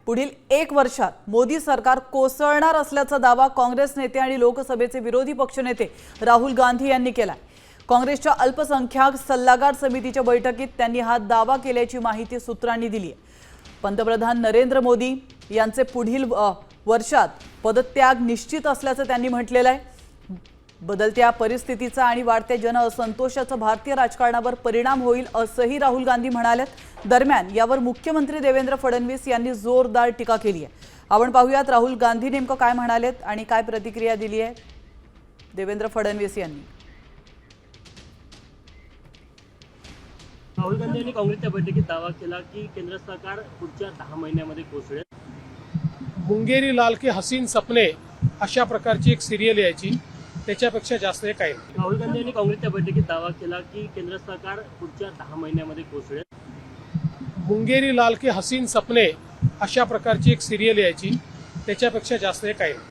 पुढील 1 वर्षात मोदी सरकार कोसळणार असल्याचा दावा काँग्रेस नेते आणि लोकसभेचे विरोधी पक्षनेते राहुल गांधी यांनी केला। काँग्रेसच्या अल्पसंख्याक सल्लागार समितीच्या बैठकीत त्यांनी हा दावा केल्याची माहिती सूत्रांनी दिली आहे। पंतप्रधान नरेंद्र मोदी यांचे पुढील वर्षात पदत्याग निश्चित असल्याचं त्यांनी म्हटलेलं आहे। बदलत्या परिस्थितीचा आणि वाढत्या जनअसंतोषाचा भारतीय राजकारणावर परिणाम होईल असंही राहुल गांधी म्हणाले। दरम्यान यावर मुख्यमंत्री देवेंद्र फडणवीस यांनी जोरदार टीका केली आहे। आपण पाहूयात राहुल गांधी नेमकं काय म्हणालेत आणि काय प्रतिक्रिया दिली आहे देवेंद्र फडणवीस यांनी। राहुल गांधी यांनी काँग्रेसच्या बैठकीत दावा केला की केंद्र सरकार पुढच्या 10 महिन्यांमध्ये कोसळेल। मुंगेरी लाल के हसीन सपने अशा प्रकारची एक सिरियल यायची, त्याच्यापेक्षा जास्त हे काही नाही। राहुल गांधी यांनी काँग्रेसच्या बैठकीत दावा केला की केंद्र सरकार पुढच्या 10 महिन्यांमध्ये कोसळेल। मुंगेरी लाल के हसीन सपने अशा प्रकारची एक सिरियल यायची, त्याच्यापेक्षा जास्त हे काही नाही।